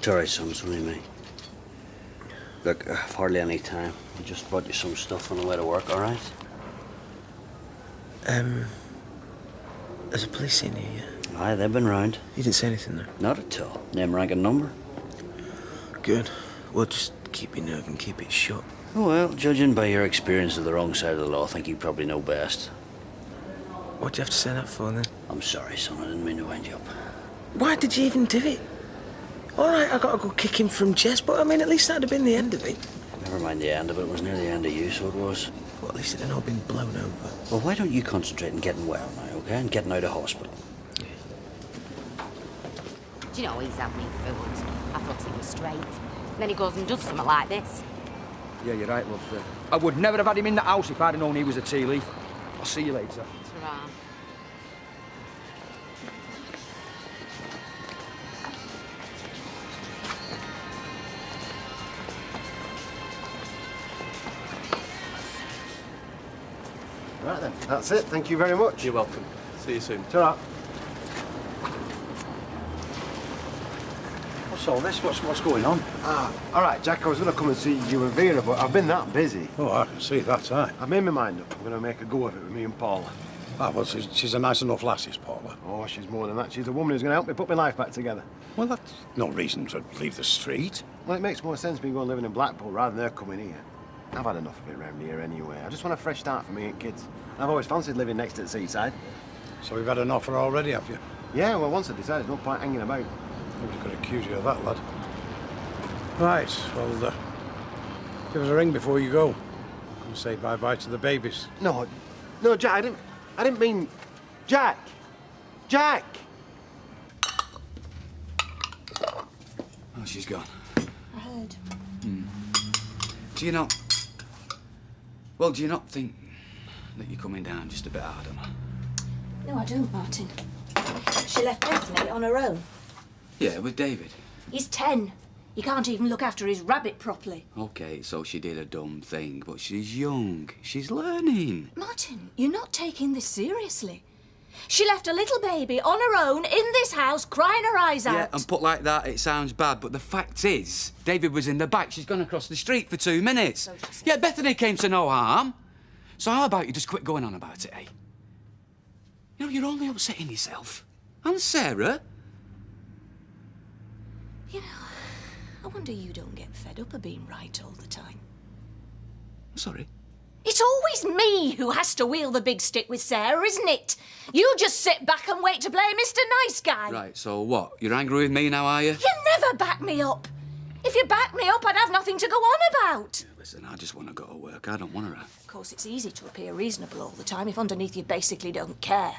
It's all right, son. It's only me. Look, I've hardly any time. I just brought you some stuff on the way to work, all right? There's a police in here. Aye, they've been round. You didn't say anything, though? Not at all. Name, rank, and number. Good. Well, just keep your nerve and keep it shut. Oh, well, judging by your experience of the wrong side of the law, I think you probably know best. What'd you have to say that for, then? I'm sorry, son. I didn't mean to wind you up. Why did you even do it? All right, I gotta go kick him from Jess, but I mean, at least that'd have been the end of it. Never mind the end of it. It was near the end of you, so it was. Well, at least it had all been blown over. Well, why don't you concentrate on getting well now, okay? And getting out of hospital. Yeah. Do you know, he's had me fooled. I thought he was straight. Then he goes and does something like this. Yeah, you're right, love. I would never have had him in the house if I'd have known he was a tea leaf. I'll see you later. Ta-ra. Right then, that's it. Thank you very much. You're welcome. See you soon. Ta-ra. What's all this? What's going on? All right, Jack, I was going to come and see you and Vera, but I've been that busy. Oh, I can see that, aye. I've made my mind up. I'm going to make a go of it with me and Paula. Ah, well, she's a nice enough lass, is Paula. Oh, she's more than that. She's a woman who's going to help me put my life back together. Well, that's no reason to leave the street. Well, it makes more sense me going living in Blackpool rather than her coming here. I've had enough of it round here anyway. I just want a fresh start for me and kids. I've always fancied living next to the seaside. So you've had an offer already, have you? Yeah, well, once I decided, no point hanging about. Nobody's going to accuse you of that, lad. Right, well, give us a ring before you go. And say bye-bye to the babies. No, Jack, I didn't mean... Jack! Jack! Oh, she's gone. I heard. Do you not... Well, do you not think that you're coming down just a bit hard on her? No, I don't, Martin. She left Bethany on her own. Yeah, with David. He's 10. He can't even look after his rabbit properly. OK, so she did a dumb thing, but she's young. She's learning. Martin, you're not taking this seriously. She left a little baby on her own in this house, crying her eyes out. Yeah, and put like that, it sounds bad, but the fact is, David was in the back. She's gone across the street for 2 minutes. So she said. Yeah, Bethany came to no harm. So how about you just quit going on about it, eh? You know, you're only upsetting yourself. And Sarah. You know, I wonder you don't get fed up of being right all the time. Sorry. It's always me who has to wield the big stick with Sarah, isn't it? You just sit back and wait to play Mr. Nice Guy. Right, so what? You're angry with me now, are you? You never back me up. If you backed me up, I'd have nothing to go on about. Yeah, listen, I just want to go to work. I don't want to. Of course, it's easy to appear reasonable all the time if underneath you basically don't care.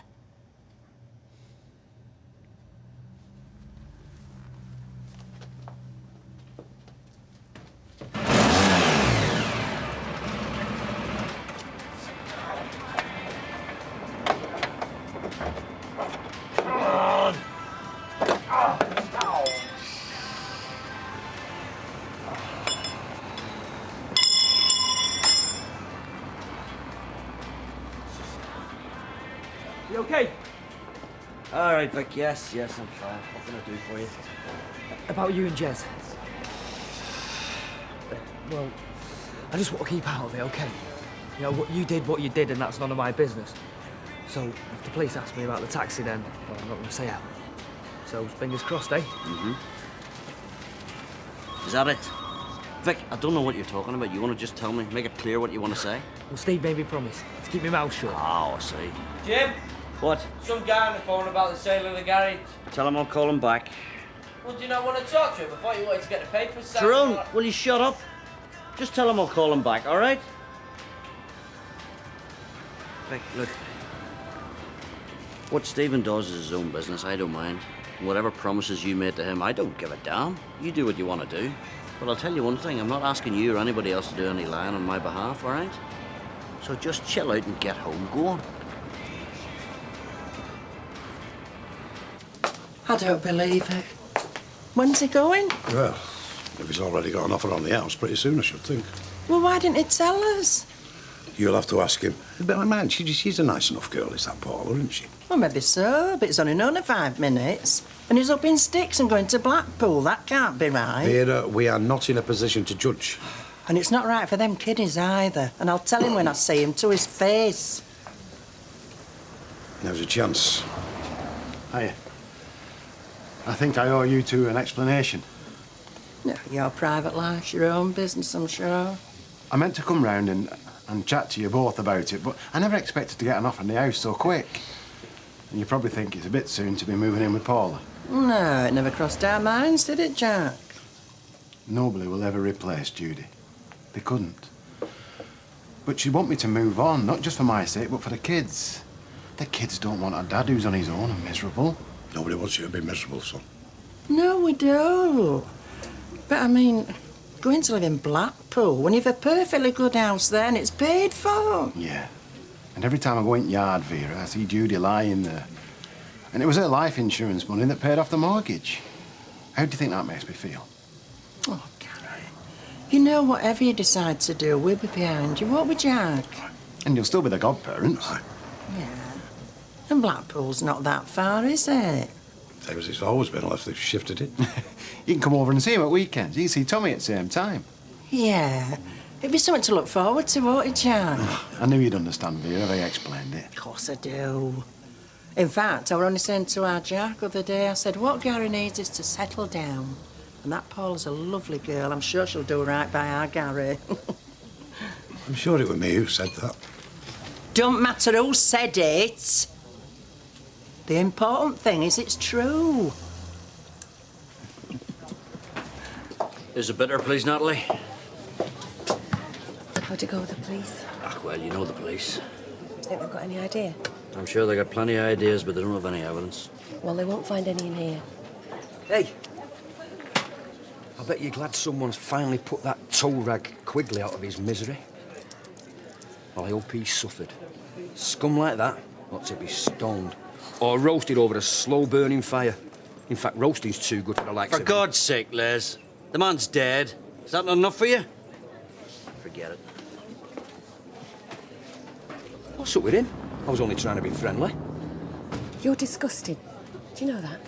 You okay? All right, Vic. Yes, I'm fine. What can I do for you? About you and Jez. Well, I just want to keep out of it, okay? You know, what you did, and that's none of my business. So, if the police ask me about the taxi, then, well, I'm not going to say how. So, fingers crossed, eh? Is that it? Vic, I don't know what you're talking about. You want to just tell me? Make it clear what you want to say? Well, Steve made me promise to keep my mouth shut. Oh, I see. Jim, What? some guy on the phone about the sale of the garage. Tell him I'll call him back. Well, do you not want to talk to him? I thought you wanted to get the papers signed. Tyrone, will you shut up? Just tell him I'll call him back, all right? Vic, look. What Stephen does is his own business. I don't mind. Whatever promises you made to him, I don't give a damn. You do what you want to do. But I'll tell you one thing. I'm not asking you or anybody else to do any lying on my behalf, all right? So just chill out and get home. Go on. I don't believe it. When's he going? Well, if he's already got an offer on the house, pretty soon, I should think. Well, why didn't he tell us? You'll have to ask him. But, man, she's a nice enough girl, is that Paula, isn't she? Well, maybe so, but it's only known her 5 minutes. And he's up in sticks and going to Blackpool. That can't be right. Vera, we are not in a position to judge. And it's not right for them kiddies either. And I'll tell him when I see him to his face. Now's a chance. Hiya. I think I owe you two an explanation. No, your private life's your own business, I'm sure. I meant to come round and chat to you both about it, but I never expected to get an offer in the house so quick. And you probably think it's a bit soon to be moving in with Paula. No, it never crossed our minds, did it, Jack? Nobody will ever replace Judy. They couldn't. But she'd want me to move on, not just for my sake, but for the kids. The kids don't want a dad who's on his own and miserable. Nobody wants you to be miserable, son. No, we do. But, I mean, going to live in Blackpool when you've a perfectly good house there and it's paid for. Yeah. And every time I go in yard, Vera, I see Judy lying there. And it was her life insurance money that paid off the mortgage. How do you think that makes me feel? Oh, Gary. You know, whatever you decide to do, we'll be behind you, won't we, Jack? And you'll still be the godparents. Yeah. And Blackpool's not that far, is it? Same as it's always been, unless they've shifted it. You can come over and see him at weekends. You can see Tommy at the same time. Yeah. It'd be something to look forward to, won't it, Jack? I knew you'd understand, Vera, if I explained it. Of course I do. In fact, I were only saying to our Jack the other day, I said, what Gary needs is to settle down. And that Paula's a lovely girl. I'm sure she'll do right by our Gary. I'm sure it was me who said that. Don't matter who said it. The important thing is it's true. Is it bitter, please, Natalie? How'd it go with the police? Ah, well, you know the police. Do you think they've got any idea? I'm sure they got plenty of ideas, but they don't have any evidence. Well, they won't find any in here. Hey, I bet you're glad someone's finally put that toe rag Quigley out of his misery. Well, I hope he suffered. Scum like that ought to be stoned or roasted over a slow-burning fire. In fact, roasting's too good for the likes of For God's sake, Les. The man's dead. Is that not enough for you? Forget it. What's up with him? I was only trying to be friendly. You're disgusting. Do you know that?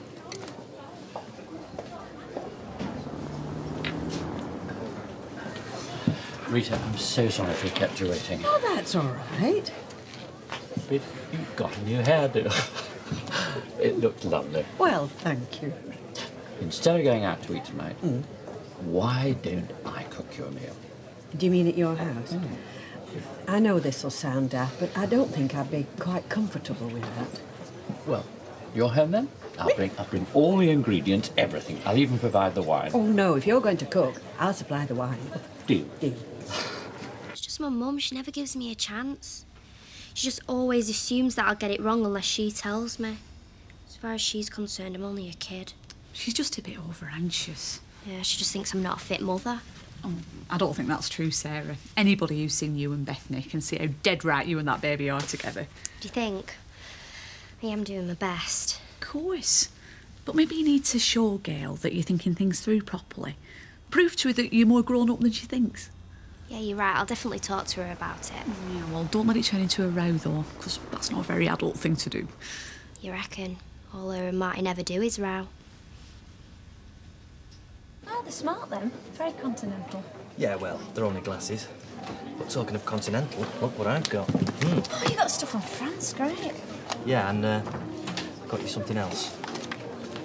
Rita, I'm so sorry if we kept you waiting. Oh, that's all right. But you've got a new hairdo. It looked lovely. Well, thank you. Instead of going out to eat tonight, why don't I cook you a meal? Do you mean at your house? I know this will sound daft, but I don't think I'd be quite comfortable with that. Well, you're home then? I'll bring all the ingredients, everything. I'll even provide the wine. Oh, no, if you're going to cook, I'll supply the wine. Deal. Deal. It's just my mum. She never gives me a chance. She just always assumes that I'll get it wrong unless she tells me. As far as she's concerned, I'm only a kid. She's just a bit over-anxious. Yeah, she just thinks I'm not a fit mother. Oh, I don't think that's true, Sarah. Anybody who's seen you and Bethany can see how dead right you and that baby are together. Do you think? I am doing my best. Of course. But maybe you need to show Gail that you're thinking things through properly. Prove to her that you're more grown up than she thinks. Yeah, you're right. I'll definitely talk to her about it. Yeah, well, don't let it turn into a row, though, because that's not a very adult thing to do. You reckon? All her and Martin ever do is row. Oh, they're smart then. Very continental. Yeah, well, they're only glasses. But talking of continental, look what I've got. Oh, you got stuff from France. Great. Yeah, and got you something else.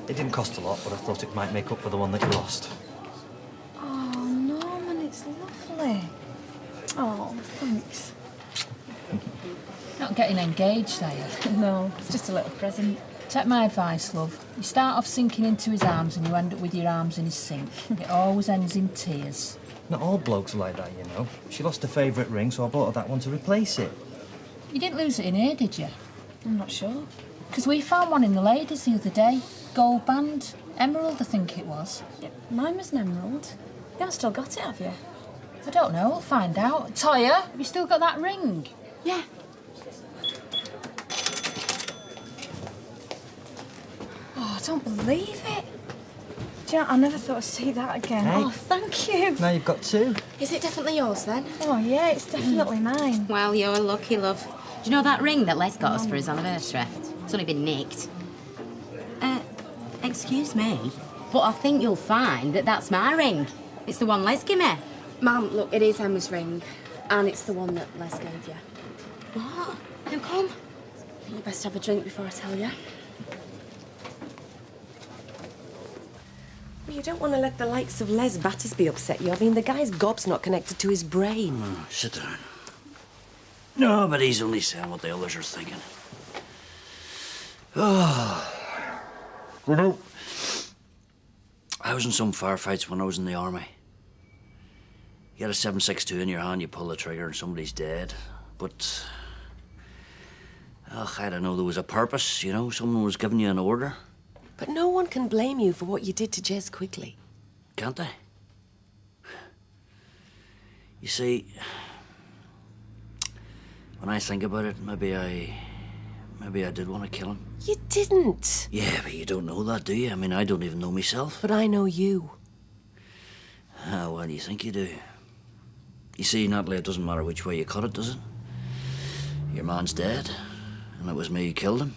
It didn't cost a lot, but I thought it might make up for the one that you lost. Oh, Norman, it's lovely. Oh, thanks. Not getting engaged, are you? No, it's just a little present. Take my advice, love. You start off sinking into his arms and you end up with your arms in his sink. It always ends in tears. Not all blokes are like that, you know. She lost her favourite ring, so I bought her that one to replace it. You didn't lose it in here, did you? I'm not sure. Because we found one in the ladies the other day. Gold band. Emerald, I think it was. Yeah, mine was an emerald. You haven't still got it, have you? I don't know, we'll find out. Toya, have you still got that ring? Yeah. Oh, I don't believe it. Do you know, I never thought I'd see that again. Hey. Oh, thank you. Now you've got two. Is it definitely yours, then? Oh, yeah, it's definitely mine. Well, you're lucky, love. Do you know that ring that Les got us for his anniversary? It's only been nicked. Excuse me, but I think you'll find that that's my ring. It's the one Les gave me. Mum, look, it is Emma's ring, and it's the one that Les gave you. What? How come? I think you best have a drink before I tell you. Well, you don't want to let the likes of Les Battersby upset you. I mean, the guy's gob's not connected to his brain. Oh, sit down. No, but he's only saying what the others are thinking. Oh. You know, I was in some firefights when I was in the army. You had a 7.62 in your hand, you pull the trigger and somebody's dead. But, I don't know, there was a purpose, you know? Someone was giving you an order. But no one can blame you for what you did to Jez Quigley. Can't they? You see, when I think about it, maybe I did want to kill him. You didn't. Yeah, but you don't know that, do you? I mean, I don't even know myself. But I know you. Ah, well, you think you do. You see, Natalie, it doesn't matter which way you cut it, does it? Your man's dead, and it was me who killed him.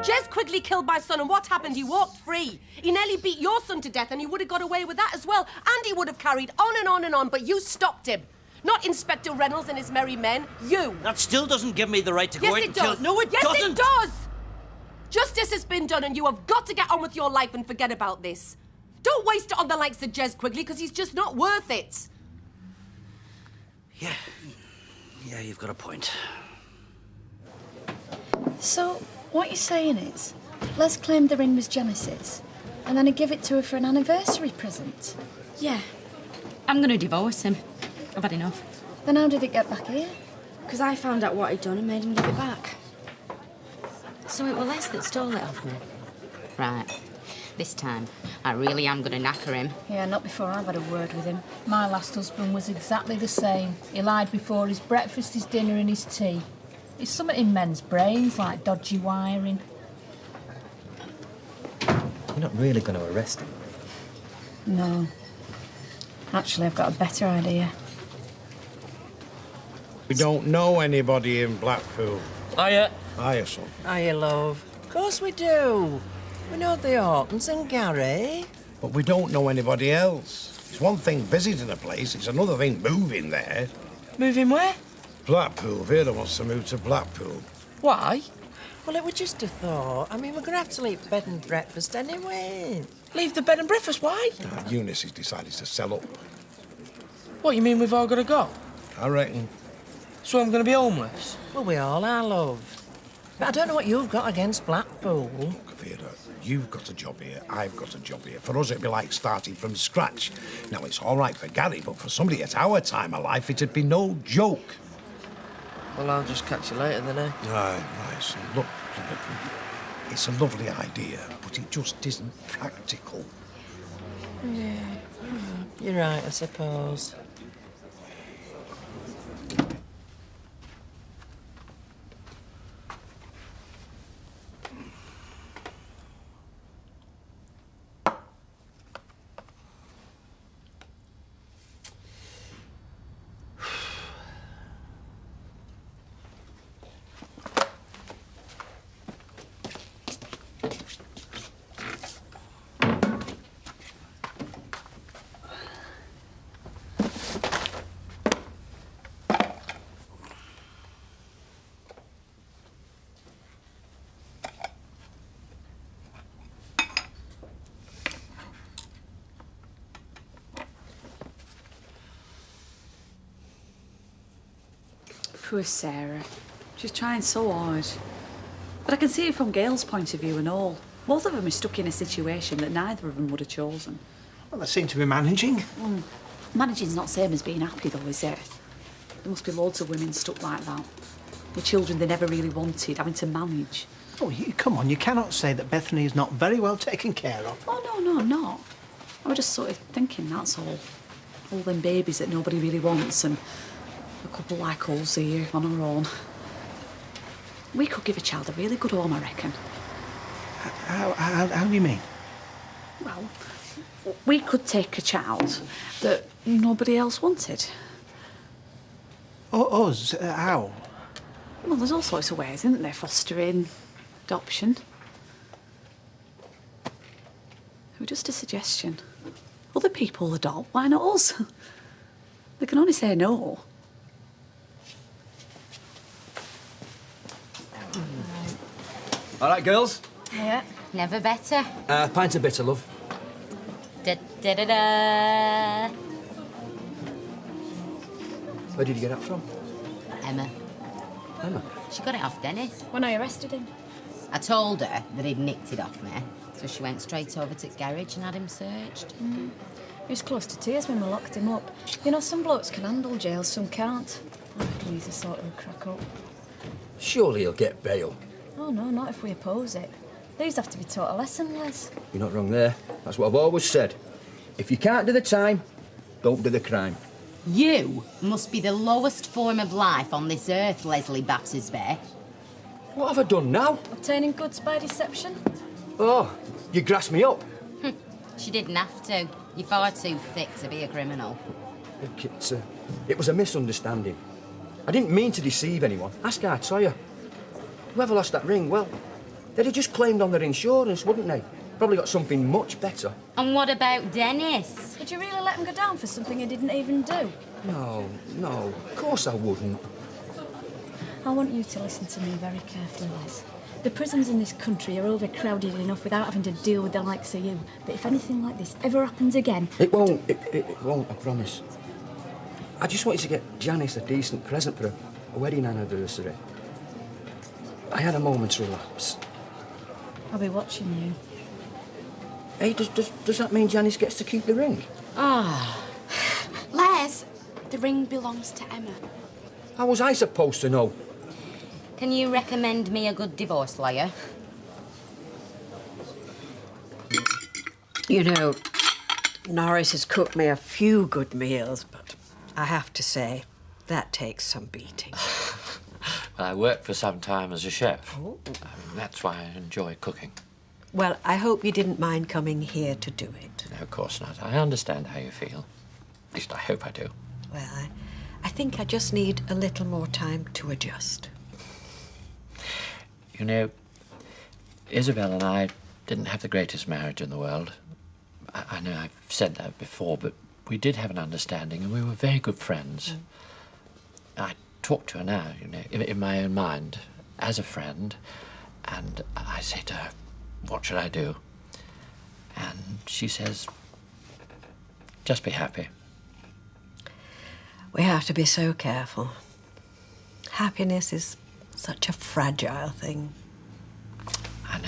Jez Quigley killed my son, and what happened? He walked free. He nearly beat your son to death, and he would have got away with that as well. And he would have carried on and on and on, but you stopped him. Not Inspector Reynolds and his merry men, you. That still doesn't give me the right to go out and kill... Yes, it does. No, it doesn't! Yes, it does! Justice has been done, and you have got to get on with your life and forget about this. Don't waste it on the likes of Jez Quigley, because he's just not worth it. Yeah, you've got a point. So, what you're saying is, Les claimed the ring was Janice's, and then he gave it to her for an anniversary present? Yeah. I'm going to divorce him. I've had enough. Then how did it get back here? Because I found out what he'd done and made him give it back. So it was Les that stole it off me? Right. This time, I really am going to knacker him. Yeah, not before I've had a word with him. My last husband was exactly the same. He lied before his breakfast, his dinner and his tea. It's something in men's brains, like dodgy wiring. You're not really going to arrest him? No. Actually, I've got a better idea. We don't know anybody in Blackpool. Hiya. Hiya, son. Hiya, love. Of course we do. We know the Ortons and Gary. But we don't know anybody else. It's one thing visiting a place, it's another thing moving there. Moving where? Blackpool. Vera wants to move to Blackpool. Why? Well, it was just a thought. I mean, we're going to have to leave bed and breakfast anyway. Leave the bed and breakfast? Why? Eunice has decided to sell up. What, you mean we've all got to go? I reckon. So I'm going to be homeless? Well, we all are, love. But I don't know what you've got against Blackpool. Look, Vera, you've got a job here, I've got a job here. For us, it'd be like starting from scratch. Now, it's all right for Gary, but for somebody at our time of life, it'd be no joke. Well, I'll just catch you later then, eh? Right, so look, it's a lovely idea, but it just isn't practical. Yeah, you're right, I suppose. Poor Sarah. She's trying so hard. But I can see it from Gail's point of view and all. Both of them are stuck in a situation that neither of them would have chosen. Well, they seem to be managing. Managing's not the same as being happy, though, is it? There must be loads of women stuck like that. With children they never really wanted, having to manage. Oh, come on, you cannot say that Bethany is not very well taken care of. Oh, no, I'm not. I was just sort of thinking, that's all. All them babies that nobody really wants and a couple like us here on our own. We could give a child a really good home, I reckon. How do you mean? Well, we could take a child that nobody else wanted. Us? How? Well, there's all sorts of ways, isn't there? Fostering, adoption. It was just a suggestion. Other people adopt, why not us? They can only say no. All right, girls. Yeah. Never better. Pint of bitter, love. Da-da-da-da. Where did you get that from? Emma. Emma? She got it off Dennis. When I arrested him. I told her that he'd nicked it off me, so she went straight over to the garage and had him searched. He was close to tears when we locked him up. You know, some blokes can handle jail, some can't. I reckon he's a sort of a crack up. Surely he'll get bail. Oh, no, not if we oppose it. These have to be taught a lesson, Les. You're not wrong there. That's what I've always said. If you can't do the time, don't do the crime. You must be the lowest form of life on this earth, Leslie Battersby. What have I done now? Obtaining goods by deception? Oh, you grassed me up. She didn't have to. You're far too thick to be a criminal. Look, it was a misunderstanding. I didn't mean to deceive anyone. Ask our Toya. Whoever lost that ring, well, they'd have just claimed on their insurance, wouldn't they? Probably got something much better. And what about Dennis? Would you really let him go down for something he didn't even do? No, of course I wouldn't. I want you to listen to me very carefully, Les. The prisons in this country are overcrowded enough without having to deal with the likes of you. But if anything like this ever happens again... It won't, it won't, I promise. I just wanted to get Janice a decent present for a wedding anniversary. I had a moment's relapse. I'll be watching you. Hey, does that mean Janice gets to keep the ring? Ah. Les, the ring belongs to Emma. How was I supposed to know? Can you recommend me a good divorce lawyer? You know, Norris has cooked me a few good meals, but I have to say, that takes some beating. Well, I worked for some time as a chef. That's why I enjoy cooking. Well, I hope you didn't mind coming here to do it. No, of course not. I understand how you feel. At least I hope I do. Well, I think I just need a little more time to adjust. You know, Isabel and I didn't have the greatest marriage in the world. I know I've said that before, but we did have an understanding and we were very good friends. I talk to her now, you know, in my own mind, as a friend, and I say to her, what should I do? And she says, just be happy. We have to be so careful. Happiness is such a fragile thing. I know.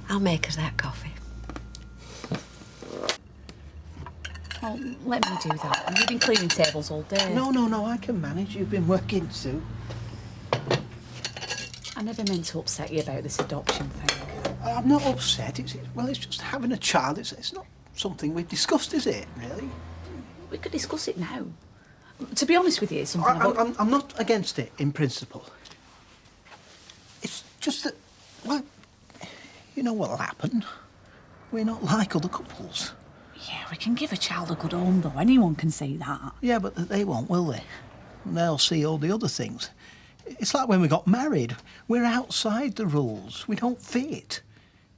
I'll make us that coffee. Oh, let me do that. You've been cleaning tables all day. No, I can manage. You've been working, Sue. I never meant to upset you about this adoption thing. I'm not upset. It's just having a child. It's not something we've discussed, is it, really? We could discuss it now. To be honest with you, it's something I'm not against it in principle. It's just that, well, you know what'll happen. We're not like other couples. Yeah, we can give a child a good home, though. Anyone can see that. Yeah, but they won't, will they? They'll see all the other things. It's like when we got married. We're outside the rules. We don't fit.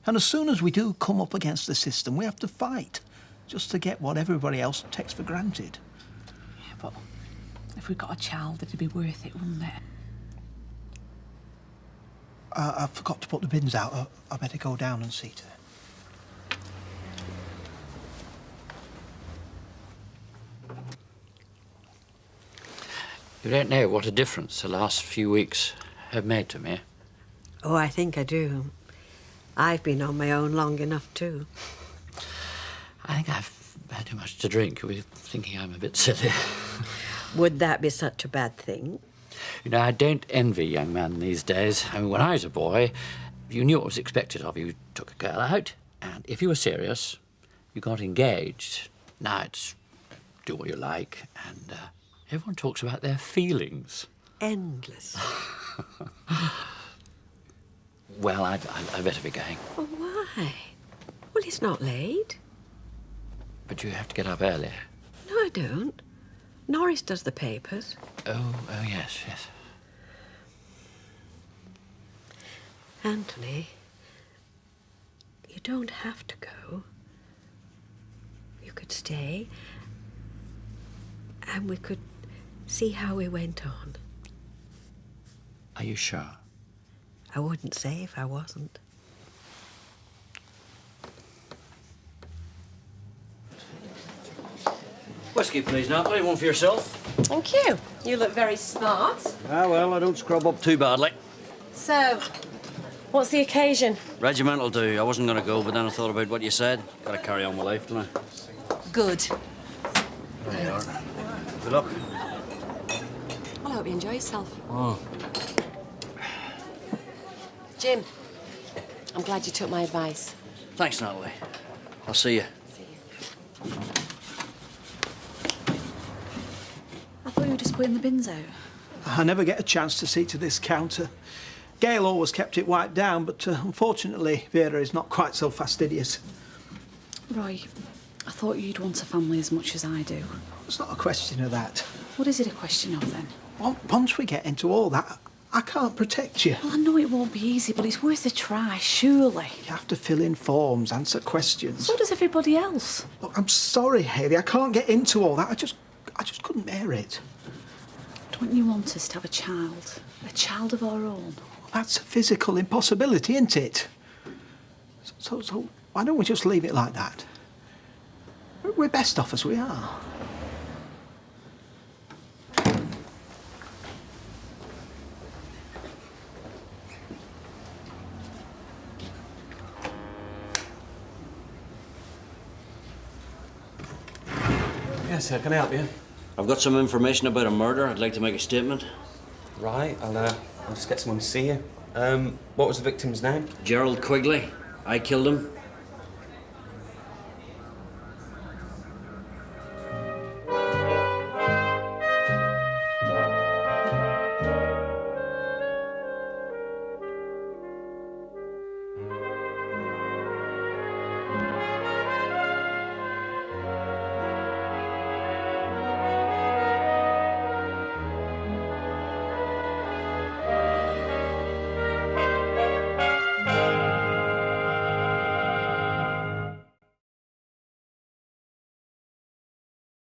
And as soon as we do come up against the system, we have to fight just to get what everybody else takes for granted. Yeah, but if we got a child, it'd be worth it, wouldn't it? I forgot to put the bins out. I better go down and see to it. You don't know what a difference the last few weeks have made to me. Oh, I think I do. I've been on my own long enough, too. I think I've had too much to drink. You'll be thinking I'm a bit silly. Would that be such a bad thing? You know, I don't envy young men these days. I mean, when I was a boy, you knew what was expected of you. You took a girl out, and if you were serious, you got engaged. Now it's do what you like, and everyone talks about their feelings. Endless. Well, I'd better be going. Oh, why? Well, it's not late. But you have to get up early. No, I don't. Norris does the papers. Oh, yes. Anthony, you don't have to go. You could stay, and we could see how we went on. Are you sure? I wouldn't say if I wasn't. Whiskey, please, Natalie. One for yourself. Thank you. You look very smart. Ah, well, I don't scrub up too badly. So, what's the occasion? Regimental do. I wasn't going to go, but then I thought about what you said. Got to carry on with life, don't I? Good. There you are. Good luck. Well, I hope you enjoy yourself. Oh. Jim, I'm glad you took my advice. Thanks, Natalie. I'll see you. I thought you were just putting the bins out. I never get a chance to see to this counter. Gail always kept it wiped down, but unfortunately, Vera is not quite so fastidious. Roy, I thought you'd want a family as much as I do. It's not a question of that. What is it a question of, then? Once we get into all that, I can't protect you. Well, I know it won't be easy, but it's worth a try, surely. You have to fill in forms, answer questions. So does everybody else. Look, I'm sorry, Hayley. I can't get into all that. I just couldn't bear it. Don't you want us to have a child of our own? That's a physical impossibility, isn't it? So why don't we just leave it like that? We're best off as we are. Yes, sir. Can I help you? I've got some information about a murder. I'd like to make a statement. Right. I'll just get someone to see you. What was the victim's name? Gerald Quigley. I killed him.